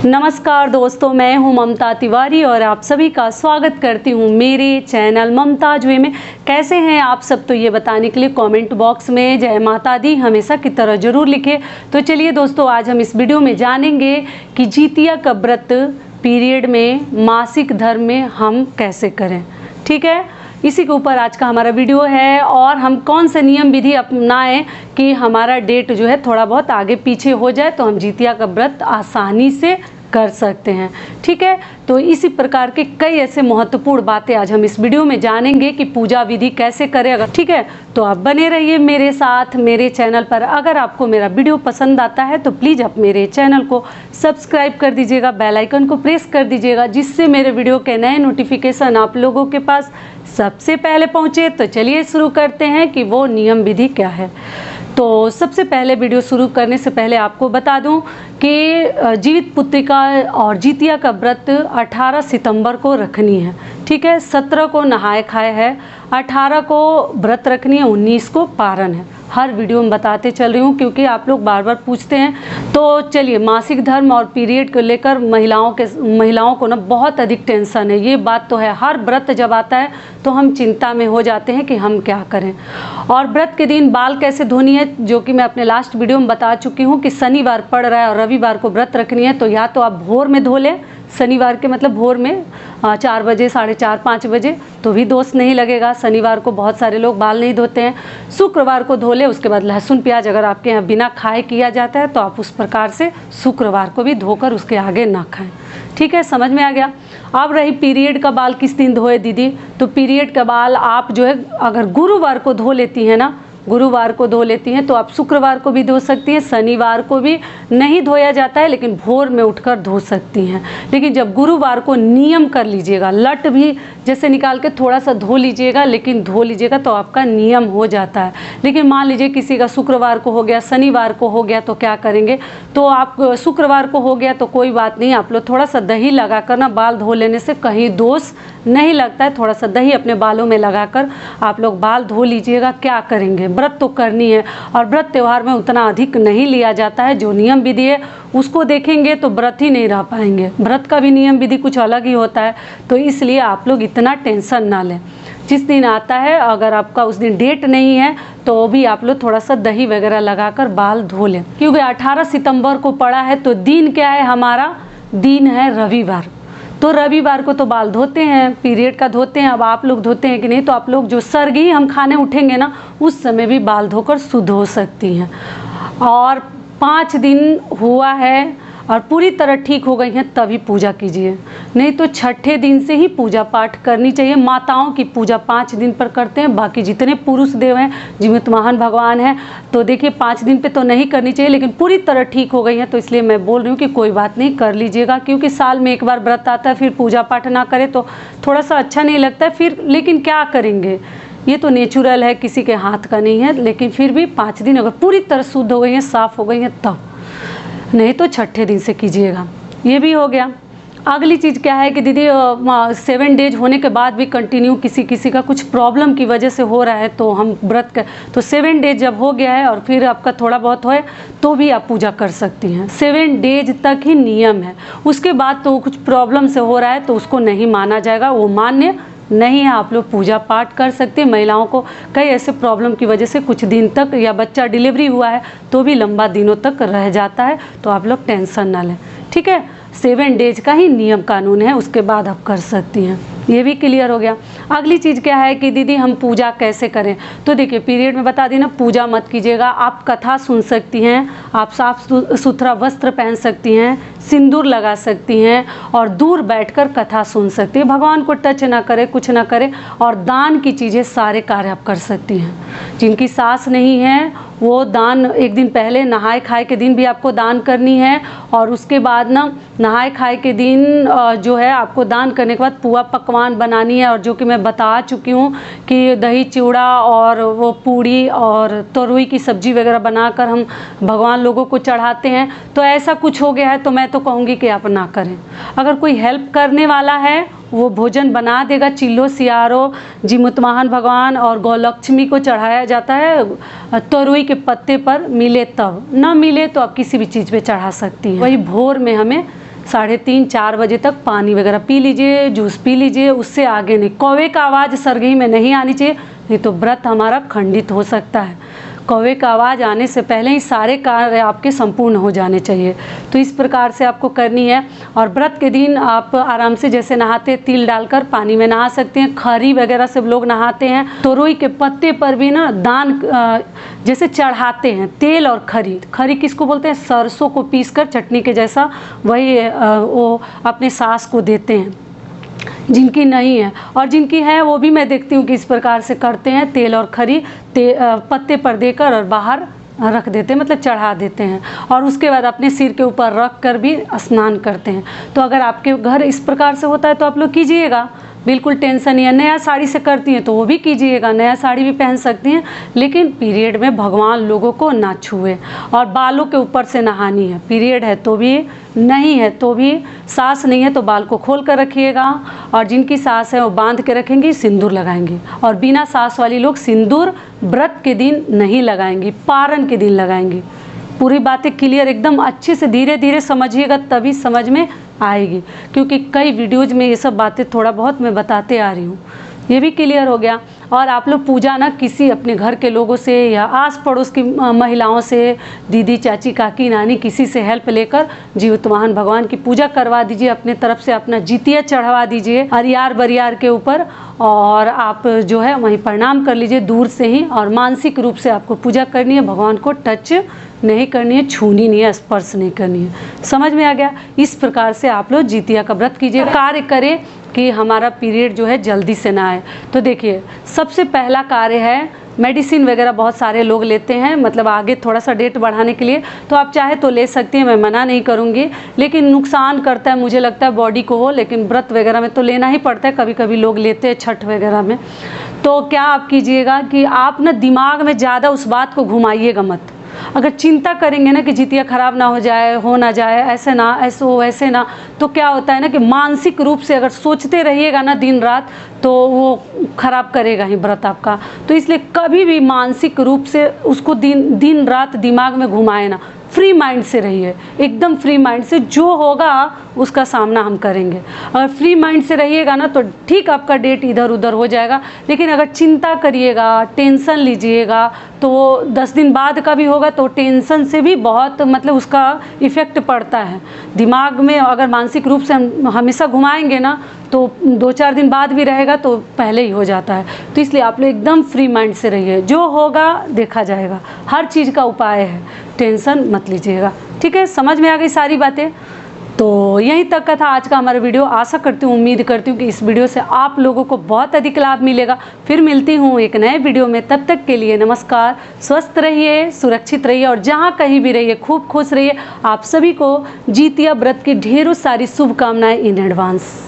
नमस्कार दोस्तों, मैं हूं ममता तिवारी और आप सभी का स्वागत करती हूं मेरे चैनल ममताज वे में। कैसे हैं आप सब, तो ये बताने के लिए कमेंट बॉक्स में जय माता दी हमेशा की तरह ज़रूर लिखें। तो चलिए दोस्तों, आज हम इस वीडियो में जानेंगे कि जितिया का व्रत पीरियड में मासिक धर्म में हम कैसे करें। ठीक है, इसी के ऊपर आज का हमारा वीडियो है और हम कौन से नियम विधि अपनाएं कि हमारा डेट जो है थोड़ा बहुत आगे पीछे हो जाए तो हम जितिया का व्रत आसानी से कर सकते हैं। ठीक है, तो इसी प्रकार के कई ऐसे महत्वपूर्ण बातें आज हम इस वीडियो में जानेंगे कि पूजा विधि कैसे करें। अगर ठीक है तो आप बने रहिए मेरे साथ मेरे चैनल पर। अगर आपको मेरा वीडियो पसंद आता है तो प्लीज़ आप मेरे चैनल को सब्सक्राइब कर दीजिएगा, बेल आइकन को प्रेस कर दीजिएगा, जिससे मेरे वीडियो के नए नोटिफिकेशन आप लोगों के पास सबसे पहले पहुँचे। तो चलिए शुरू करते हैं कि वो नियम विधि क्या है। तो सबसे पहले वीडियो शुरू करने से पहले आपको बता दूं कि जीवित पुत्रिका और जितिया का व्रत 18 सितंबर को रखनी है। ठीक है, 17 को नहाए खाए है, 18 को व्रत रखनी है, 19 को पारण है। हर वीडियो में बताते चल रही हूँ क्योंकि आप लोग बार बार पूछते हैं। तो चलिए, मासिक धर्म और पीरियड को लेकर महिलाओं को ना बहुत अधिक टेंशन है। ये बात तो है, हर व्रत जब आता है तो हम चिंता में हो जाते हैं कि हम क्या करें। और व्रत के दिन बाल कैसे धोनी है, जो कि मैं अपने लास्ट वीडियो में बता चुकी हूँ कि शनिवार पड़ रहा है और रविवार को व्रत रखनी है, तो या तो आप भोर में धो लें, शनिवार के मतलब भोर में 4 बजे, 4:30, 5 बजे, तो भी दोष नहीं लगेगा। शनिवार को बहुत सारे लोग बाल नहीं धोते हैं। शुक्रवार को धो ले, उसके बाद लहसुन प्याज अगर आपके यहाँ बिना खाए किया जाता है तो आप उस प्रकार से शुक्रवार को भी धोकर उसके आगे ना खाएं। ठीक है, समझ में आ गया। अब रही पीरियड का बाल किस दिन धोए दीदी, तो पीरियड का बाल आप जो है अगर गुरुवार को धो लेती हैं ना, गुरुवार को धो लेती हैं तो आप शुक्रवार को भी धो सकती हैं। शनिवार को भी नहीं धोया जाता है लेकिन भोर में उठकर धो सकती हैं। लेकिन जब गुरुवार को नियम कर लीजिएगा, लट भी जैसे निकाल के थोड़ा सा धो लीजिएगा, लेकिन धो लीजिएगा तो आपका नियम हो जाता है। लेकिन मान लीजिए किसी का शुक्रवार को हो गया, शनिवार को हो गया, तो क्या करेंगे, तो आप शुक्रवार को हो गया तो कोई बात नहीं, आप लोग थोड़ा सा दही लगाकर ना बाल धो लेने से कहीं दोष नहीं लगता है। थोड़ा सा दही अपने बालों में लगाकर आप लोग बाल धो लीजिएगा। क्या करेंगे, व्रत तो करनी है और व्रत त्यौहार में उतना अधिक नहीं लिया जाता है। जो नियम विधि है उसको देखेंगे तो व्रत ही नहीं रह पाएंगे। व्रत का भी नियम विधि कुछ अलग ही होता है, तो इसलिए आप लोग इतना टेंशन ना लें। जिस दिन आता है, अगर आपका उस दिन डेट नहीं है तो भी आप लोग थोड़ा सा दही वगैरह लगाकर बाल धो लें। क्योंकि 18 सितंबर को पड़ा है तो दिन क्या है, हमारा दिन है रविवार। तो रविवार को तो बाल धोते हैं, पीरियड का धोते हैं। अब आप लोग धोते हैं कि नहीं, तो आप लोग जो सरगी हम खाने उठेंगे ना, उस समय भी बाल धोकर शुद्ध हो सकती हैं। और 5 दिन हुआ है और पूरी तरह ठीक हो गई हैं तभी पूजा कीजिए, नहीं तो छठे दिन से ही पूजा पाठ करनी चाहिए। माताओं की पूजा 5 दिन पर करते हैं, बाकी जितने पुरुष देव हैं, जीवित महान भगवान हैं, तो देखिए 5 दिन पे तो नहीं करनी चाहिए। लेकिन पूरी तरह ठीक हो गई हैं तो इसलिए मैं बोल रही हूँ कि कोई बात नहीं, कर लीजिएगा। क्योंकि साल में एक बार व्रत आता है, फिर पूजा पाठ ना करें तो थोड़ा सा अच्छा नहीं लगता है फिर। लेकिन क्या करेंगे, ये तो नेचुरल है, किसी के हाथ का नहीं है। लेकिन फिर भी 5 दिन अगर पूरी तरह शुद्ध हो गई हैं, साफ़ हो गई हैं, तब, नहीं तो छठे दिन से कीजिएगा। ये भी हो गया। अगली चीज़ क्या है कि दीदी 7 डेज होने के बाद भी कंटिन्यू किसी का कुछ प्रॉब्लम की वजह से हो रहा है तो हम व्रत कर, तो 7 डेज जब हो गया है और फिर आपका थोड़ा बहुत होए तो भी आप पूजा कर सकती हैं। 7 डेज तक ही नियम है, उसके बाद तो कुछ प्रॉब्लम से हो रहा है तो उसको नहीं माना जाएगा, वो मान्य नहीं है। आप लोग पूजा पाठ कर सकते हैं। महिलाओं को कई ऐसे प्रॉब्लम की वजह से कुछ दिन तक, या बच्चा डिलीवरी हुआ है तो भी लंबा दिनों तक रह जाता है, तो आप लोग टेंशन ना लें। ठीक है, 7 डेज का ही नियम कानून है, उसके बाद आप कर सकती हैं। ये भी क्लियर हो गया। अगली चीज़ क्या है कि दीदी हम पूजा कैसे करें, तो देखिए पीरियड में बता दी ना, पूजा मत कीजिएगा। आप कथा सुन सकती हैं, आप साफ सुथरा वस्त्र पहन सकती हैं, सिंदूर लगा सकती हैं और दूर बैठकर कथा सुन सकती हैं। भगवान को टच ना करें, कुछ ना करें। और दान की चीज़ें सारे कार्य आप कर सकती हैं। जिनकी सास नहीं है वो दान एक दिन पहले, नहाए खाए के दिन भी आपको दान करनी है। और उसके बाद ना नहाए खाए के दिन जो है आपको दान करने के बाद पुआ पकवान बनानी है। और जो कि मैं बता चुकी हूँ कि दही चिवड़ा और वो पूड़ी और तोरई की सब्जी वगैरह बनाकर हम भगवान लोगों को चढ़ाते हैं। तो ऐसा कुछ हो गया है तो मैं तो कहूँगी कि आप ना करें। अगर कोई हेल्प करने वाला है वो भोजन बना देगा। चिल्लो सियारो जीमुत महान भगवान और गौलक्ष्मी को चढ़ाया जाता है तोरई के पत्ते पर, मिले तब, ना मिले तो आप किसी भी चीज़ पे चढ़ा सकती हैं। वही भोर में हमें 3:30-4 बजे तक पानी वगैरह पी लीजिए, जूस पी लीजिए, उससे आगे नहीं। कौवे का आवाज़ सरगही में नहीं आनी चाहिए, नहीं तो व्रत हमारा खंडित हो सकता है। कौवे का आवाज़ आने से पहले ही सारे कार्य आपके संपूर्ण हो जाने चाहिए। तो इस प्रकार से आपको करनी है। और व्रत के दिन आप आराम से जैसे नहाते तिल डालकर पानी में नहा सकते हैं। खरी वगैरह सब लोग नहाते हैं। तोरई के पत्ते पर भी ना दान जैसे चढ़ाते हैं, तेल और खरी। खरी किसको बोलते हैं? सरसों को पीसकर चटनी के जैसा, वही वो अपने सास को देते हैं, जिनकी नहीं है। और जिनकी है वो भी मैं देखती हूँ कि इस प्रकार से करते हैं, तेल और खरी पत्ते पर देकर और बाहर रख देते हैं, मतलब चढ़ा देते हैं। और उसके बाद अपने सिर के ऊपर रख कर भी स्नान करते हैं। तो अगर आपके घर इस प्रकार से होता है तो आप लोग कीजिएगा, बिल्कुल टेंशन नहीं है। नया साड़ी से करती हैं तो वो भी कीजिएगा, नया साड़ी भी पहन सकती हैं, लेकिन पीरियड में भगवान लोगों को ना छुए। और बालों के ऊपर से नहानी है, पीरियड है तो भी, नहीं है तो भी, सास नहीं है तो बाल को खोल कर रखिएगा। और जिनकी सास है वो बांध के रखेंगी, सिंदूर लगाएंगी। और बिना सास वाली लोग सिंदूर व्रत के दिन नहीं लगाएंगी, पारण के दिन लगाएंगी। पूरी बातें क्लियर एकदम अच्छे से धीरे धीरे समझिएगा, तभी समझ में आएगी। क्योंकि कई वीडियोज में ये सब बातें थोड़ा बहुत मैं बताते आ रही हूँ, ये भी क्लियर हो गया। और आप लोग पूजा ना किसी अपने घर के लोगों से या आस पड़ोस की महिलाओं से, दीदी, चाची, काकी, नानी, किसी से हेल्प लेकर जीवतवाहन भगवान की पूजा करवा दीजिए। अपने तरफ से अपना जितिया चढ़वा दीजिए अरियार बरियार के ऊपर, और आप जो है वहीं प्रणाम कर लीजिए दूर से ही। और मानसिक रूप से आपको पूजा करनी है, भगवान को टच नहीं करनी है, छूनी नहीं है, स्पर्श नहीं करनी है। समझ में आ गया? इस प्रकार से आप लोग जितिया का व्रत कीजिए। कार्य करें कि हमारा पीरियड जो है जल्दी से ना आए। तो देखिए, सबसे पहला कार्य है, मेडिसिन वगैरह बहुत सारे लोग लेते हैं, मतलब आगे थोड़ा सा डेट बढ़ाने के लिए। तो आप चाहे तो ले सकती हैं, मैं मना नहीं करूँगी, लेकिन नुकसान करता है मुझे लगता है बॉडी को वो। लेकिन व्रत वगैरह में तो लेना ही पड़ता है, कभी कभी लोग लेते हैं छठ वगैरह में। तो क्या आप कीजिएगा कि आप ना दिमाग में ज़्यादा उस बात को घुमाइएगा मत। अगर चिंता करेंगे ना कि जितिया खराब ना हो जाए, हो ना जाए, ऐसे ना, ऐसे हो, ऐसे ना, तो क्या होता है ना कि मानसिक रूप से अगर सोचते रहिएगा ना दिन रात, तो वो खराब करेगा ही व्रत आपका। तो इसलिए कभी भी मानसिक रूप से उसको दिन रात दिमाग में घुमाए ना, फ्री माइंड से रहिए, एकदम फ्री माइंड से। जो होगा उसका सामना हम करेंगे। अगर फ्री माइंड से रहिएगा ना तो ठीक आपका डेट इधर उधर हो जाएगा। लेकिन अगर चिंता करिएगा, टेंशन लीजिएगा, तो वो 10 दिन बाद का भी होगा, तो टेंशन से भी बहुत मतलब उसका इफ़ेक्ट पड़ता है दिमाग में। अगर मानसिक रूप से हम हमेशा घुमाएंगे ना, तो 2-4 दिन बाद भी रहेगा तो पहले ही हो जाता है। तो इसलिए आप लोग एकदम फ्री माइंड से रहिए, जो होगा देखा जाएगा। हर चीज़ का उपाय है, टेंशन मत लीजिएगा। ठीक है, समझ में आ गई सारी बातें? तो यहीं तक का था आज का हमारा वीडियो। आशा करती हूँ, उम्मीद करती हूँ कि इस वीडियो से आप लोगों को बहुत अधिक लाभ मिलेगा। फिर मिलती हूँ एक नए वीडियो में, तब तक के लिए नमस्कार। स्वस्थ रहिए, सुरक्षित रहिए, और जहाँ कहीं भी रहिए खूब खुश रहिए। आप सभी को जितिया व्रत की ढेरों सारी शुभकामनाएं इन एडवांस।